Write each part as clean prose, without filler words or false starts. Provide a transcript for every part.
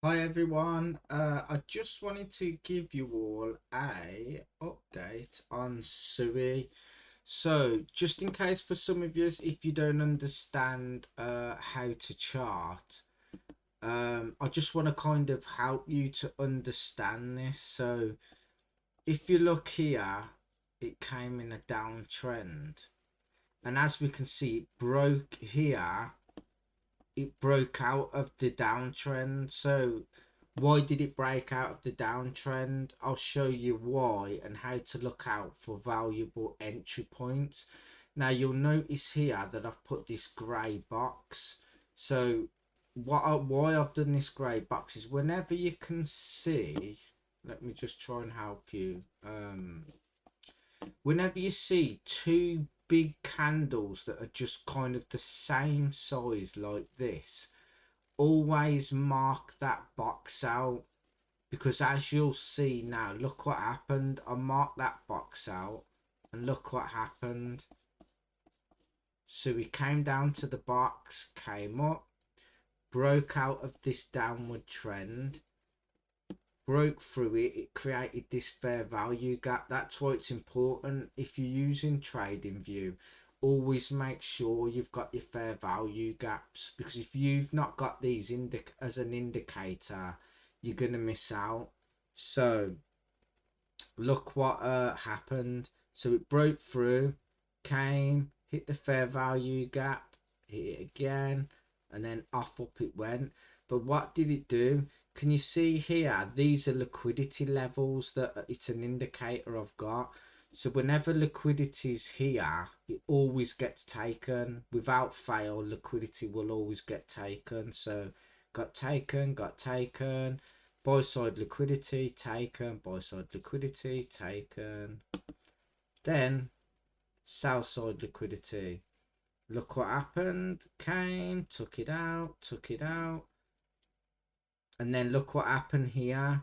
Hi everyone. I just wanted to give you all a update on SUI. So, just in case for some of you, if you don't understand how to chart, I just want to kind of help you to understand this. So, if you look here, it came in a downtrend, and as we can see, it broke here. It broke out of the downtrend. So why did it break out of the downtrend? I'll show you why and how to look out for valuable entry points. Now you'll notice here that I've put this grey box. So why I've done this grey box is whenever you can see, let me just try and help you. Whenever you see two big candles that are just kind of the same size like this, always mark that box out, because as you'll see now, look what happened. I marked that box out and look what happened. So we came down to the box, came up, broke out of this downward trend, broke through it, it created this fair value gap. That's why it's important, if you're using TradingView, always make sure you've got your fair value gaps, because if you've not got these as an indicator, you're gonna miss out. So look what happened. So it broke through, came, hit the fair value gap, hit it again, and then off up it went. But what did it do? Can you see here? These are liquidity levels that it's an indicator I've got. So whenever liquidity is here, it always gets taken. Without fail, liquidity will always get taken. So got taken, got taken. Buy side liquidity taken, buy side liquidity taken. Then sell side liquidity. Look what happened. Came, took it out, took it out. And then look what happened here.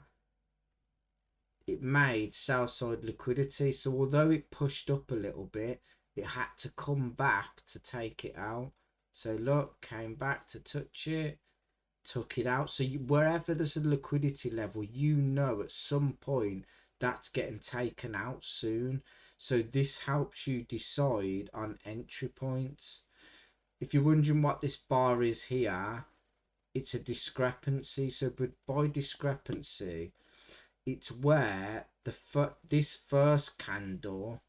It made sell side liquidity. So although it pushed up a little bit, it had to come back to take it out. So look, came back to touch it, took it out. So wherever there's a liquidity level, you know at some point that's getting taken out soon. So this helps you decide on entry points. If you're wondering what this bar is here, it's a discrepancy. So but by discrepancy, it's where this first candle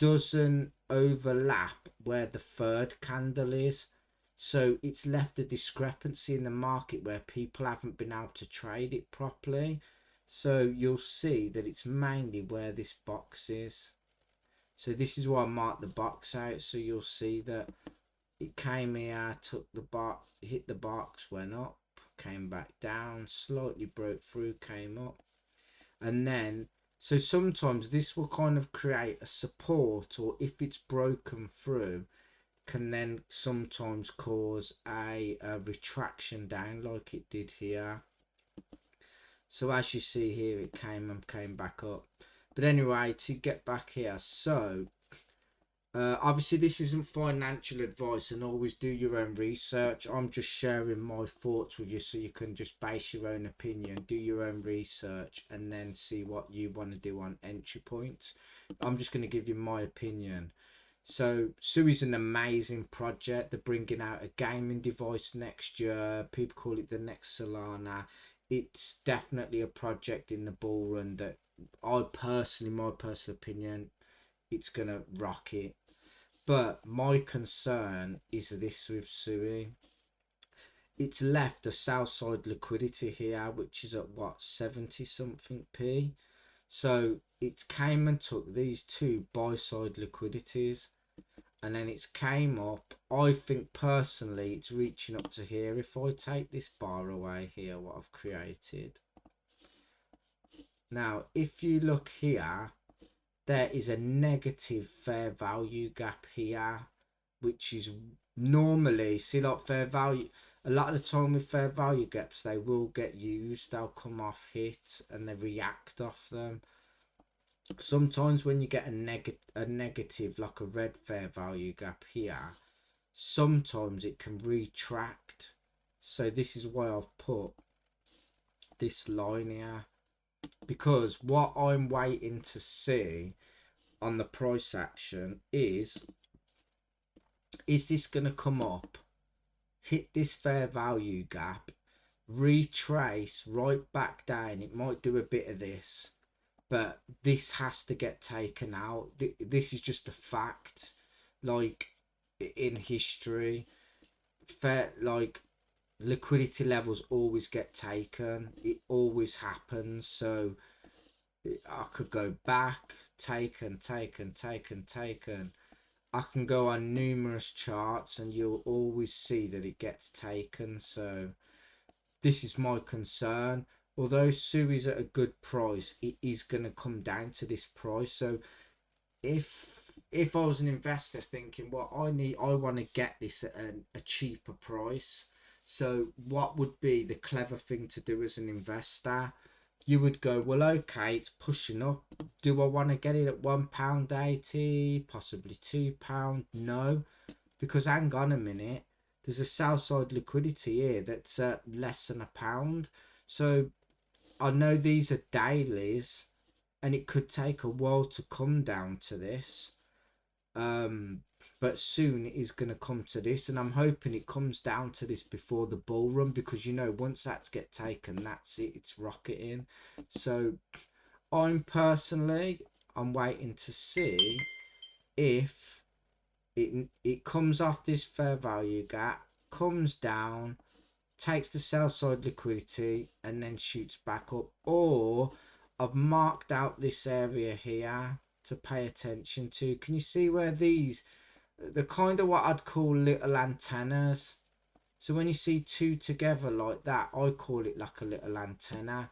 doesn't overlap where the third candle is. So it's left a discrepancy in the market where people haven't been able to trade it properly. So you'll see that it's mainly where this box is. So this is why I marked the box out. So you'll see that it came here, took the box, hit the box, went up, came back down, slightly broke through, came up. And then so sometimes this will kind of create a support, or if it's broken through, can then sometimes cause a retraction down like it did here. So as you see here, it came and came back up. But anyway, to get back here, so obviously this isn't financial advice, and always do your own research. I'm just sharing my thoughts with you so you can just base your own opinion, do your own research, and then see what you want to do on entry points. I'm just going to give you my opinion. So Sui's an amazing project. They're bringing out a gaming device next year. People call it the next Solana. It's definitely a project in the bull run that my personal opinion, it's going to rock it. But my concern is this with Sui. It's left a sell side liquidity here, which is at what, 70 something p. So it came and took these two buy side liquidities, and then it's came up. I think personally it's reaching up to here. If I take this bar away here, what I've created. Now, if you look here, there is a negative fair value gap here, which is normally, see, like fair value, a lot of the time with fair value gaps, they will get used, they'll come off hit and they react off them. Sometimes when you get a negative like a red fair value gap here, sometimes it can retract. So this is why I've put this line here, because what I'm waiting to see on the price action is this going to come up, hit this fair value gap, retrace right back down? It might do a bit of this, but this has to get taken out. This is just a fact. Like in history, fair, like liquidity levels always get taken. It always happens. So I could go back, taken. I can go on numerous charts and you'll always see that it gets taken. So this is my concern. Although SU is at a good price, it is going to come down to this price. So if I was an investor thinking, well, I want to get this at a cheaper price. So what would be the clever thing to do as an investor? You would go, well, okay, it's pushing up. Do I want to get it at £1.80, possibly £2? No, because hang on a minute, there's a sell side liquidity here that's less than £1. So I know these are dailies, and it could take a while to come down to this. But soon it is going to come to this, and I'm hoping it comes down to this before the bull run, because you know once that's get taken, that's it, it's rocketing. So I'm waiting to see if it comes off this fair value gap, comes down, takes the sell side liquidity, and then shoots back up. Or I've marked out this area here to pay attention to. Can you see where they're kind of what I'd call little antennas? So when you see two together like that, I call it like a little antenna.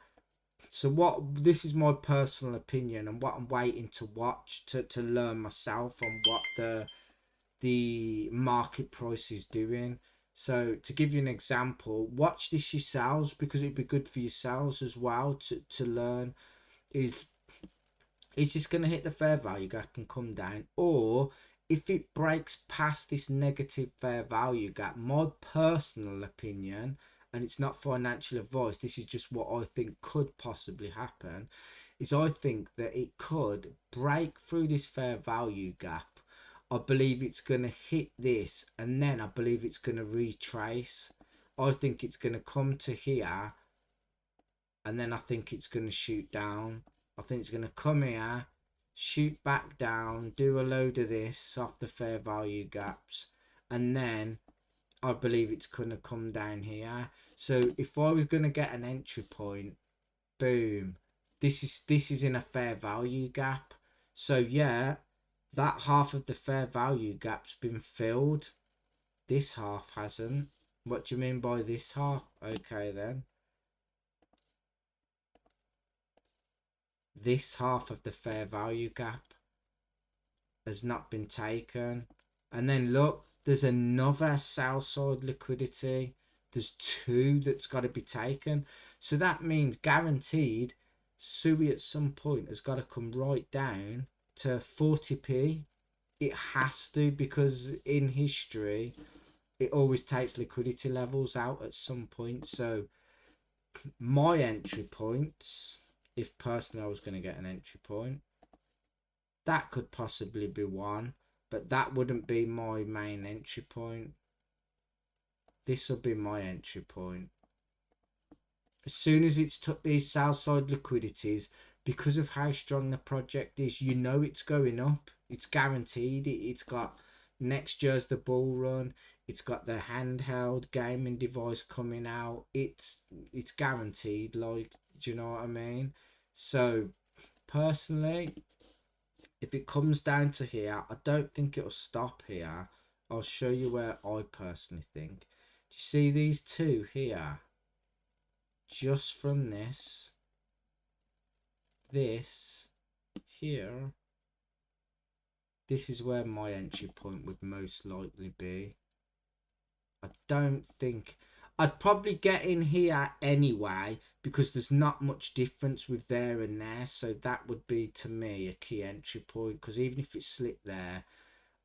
So this is my personal opinion, and what I'm waiting to watch to learn myself on what the market price is doing. So to give you an example, watch this yourselves, because it'd be good for yourselves as well to learn. Is this going to hit the fair value gap and come down? Or if it breaks past this negative fair value gap, my personal opinion, and it's not financial advice, this is just what I think could possibly happen, is I think that it could break through this fair value gap. I believe it's going to hit this, and then I believe it's going to retrace. I think it's going to come to here, and then I think it's going to shoot down. I think it's going to come here, shoot back down, do a load of this off the fair value gaps, and then I believe it's going to come down here. So if I was going to get an entry point, boom, this is in a fair value gap. So yeah, that half of the fair value gap's been filled. This half hasn't. What do you mean by this half? Okay then. This half of the fair value gap has not been taken. And then look, there's another sell side liquidity. There's two that's got to be taken. So that means guaranteed SUI at some point has got to come right down to 40p. It has to, because in history it always takes liquidity levels out at some point. So my entry points, if personally I was going to get an entry point, that could possibly be one, but that wouldn't be my main entry point. This will be my entry point. As soon as it's took these sell side liquidities, because of how strong the project is, you know it's going up. It's guaranteed. It's got next year's the bull run. It's got the handheld gaming device coming out. It's guaranteed. Like, do you know what I mean? So personally, if it comes down to here, I don't think it'll stop here. I'll show you where I personally think. Do you see these two here? Just from this here, this is where my entry point would most likely be. I don't think I'd probably get in here anyway, because there's not much difference with there and there. So that would be, to me, a key entry point, because even if it slipped there,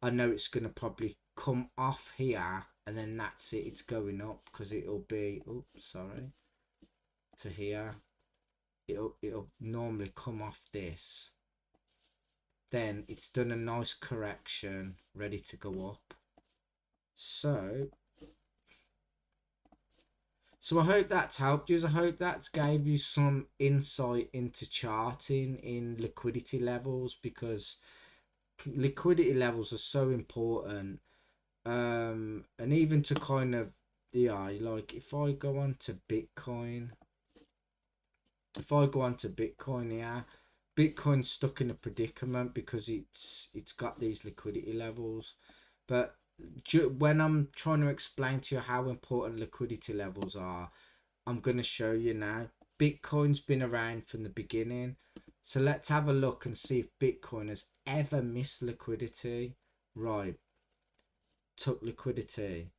I know it's going to probably come off here, and then that's it, it's going up, because it'll be, oops, sorry, to here, it'll normally come off this. Then it's done a nice correction, ready to go up. So I hope that's helped you. I hope that's gave you some insight into charting in liquidity levels, because liquidity levels are so important. And even to kind of, yeah, like if I go on to Bitcoin, here, Bitcoin's stuck in a predicament because it's got these liquidity levels. But when I'm trying to explain to you how important liquidity levels are, I'm going to show you now. Bitcoin's been around from the beginning. So let's have a look and see if Bitcoin has ever missed liquidity. Right. Took liquidity.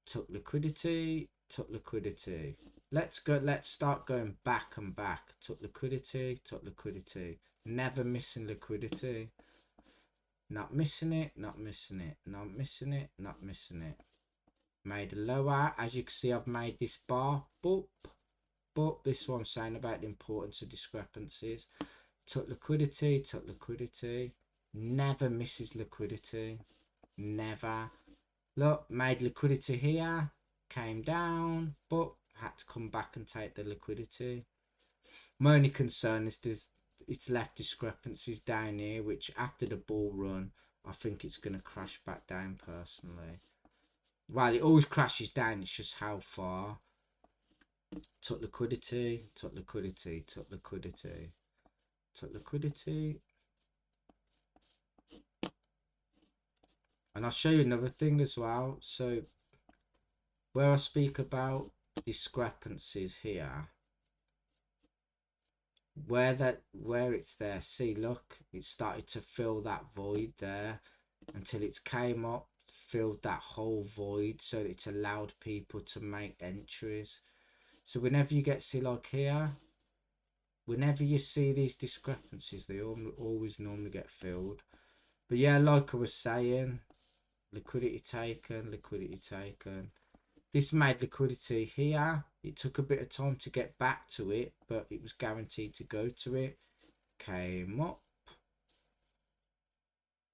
Took liquidity. Took liquidity. Let's start going back and back. Took liquidity. Took liquidity. Never missing liquidity. Not missing it, not missing it, not missing it, not missing it. Made a lower. As you can see, I've made this bar. Boop. But this is what I'm saying about the importance of discrepancies. Took liquidity, took liquidity. Never misses liquidity. Never. Look, made liquidity here. Came down, but had to come back and take the liquidity. My only concern is it's left discrepancies down here, which after the bull run, I think it's going to crash back down personally. Well, it always crashes down, it's just how far. Took liquidity, took liquidity, took liquidity, took liquidity. And I'll show you another thing as well. So where I speak about discrepancies here, where it's there, see, look, it started to fill that void there until it came up, filled that whole void, so it's allowed people to make entries. So whenever you get, see, like here, whenever you see these discrepancies, they always normally get filled. But yeah, like I was saying, liquidity taken, liquidity taken. This made liquidity here. It took a bit of time to get back to it, but it was guaranteed to go to it. Came up.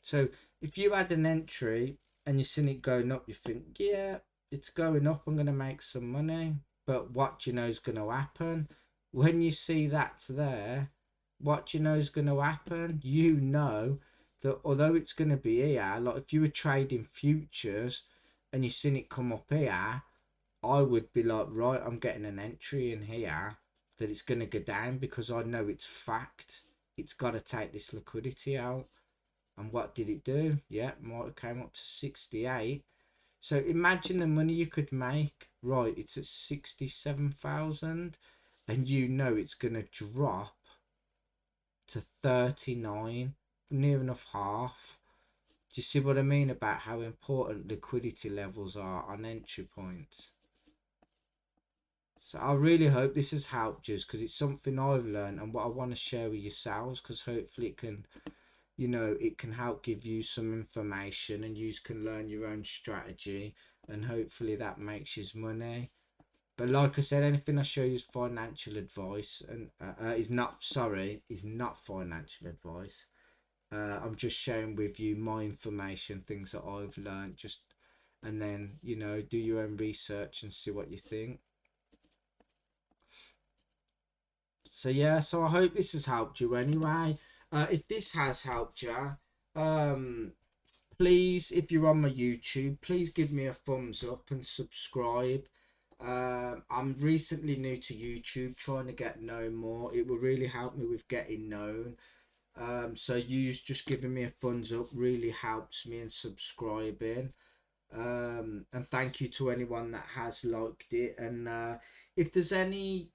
So if you had an entry and you seen it going up, you think, yeah, it's going up, I'm going to make some money. But what do you know is going to happen? When you see that's there, what do you know is going to happen? You know that although it's going to be here, like if you were trading futures and you seen it come up here, I would be like, right, I'm getting an entry in here that it's going to go down, because I know it's fact. It's got to take this liquidity out. And what did it do? Yeah, it came up to 68. So imagine the money you could make. Right, it's at 67,000, and you know it's going to drop to 39, near enough half. Do you see what I mean about how important liquidity levels are on entry points? So I really hope this has helped you, because it's something I've learned and what I want to share with yourselves, because hopefully it can, you know, it can help give you some information and you can learn your own strategy, and hopefully that makes you money. But like I said, anything I show you is financial advice, and is not financial advice. I'm just sharing with you my information, things that I've learned, and then, you know, do your own research and see what you think. So yeah, so I hope this has helped you anyway. If this has helped you, please, if you're on my YouTube, please give me a thumbs up and subscribe. I'm recently new to YouTube, trying to get known more. It will really help me with getting known. So you just giving me a thumbs up really helps me in subscribing. And thank you to anyone that has liked it. And if there's any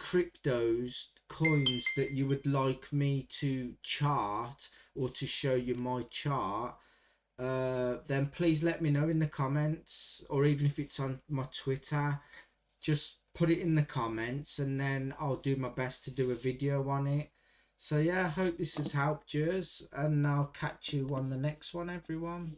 cryptos, coins that you would like me to chart or to show you my chart, then please let me know in the comments, or even if it's on my Twitter, just put it in the comments and then I'll do my best to do a video on it. So yeah, I hope this has helped you, and I'll catch you on the next one, everyone.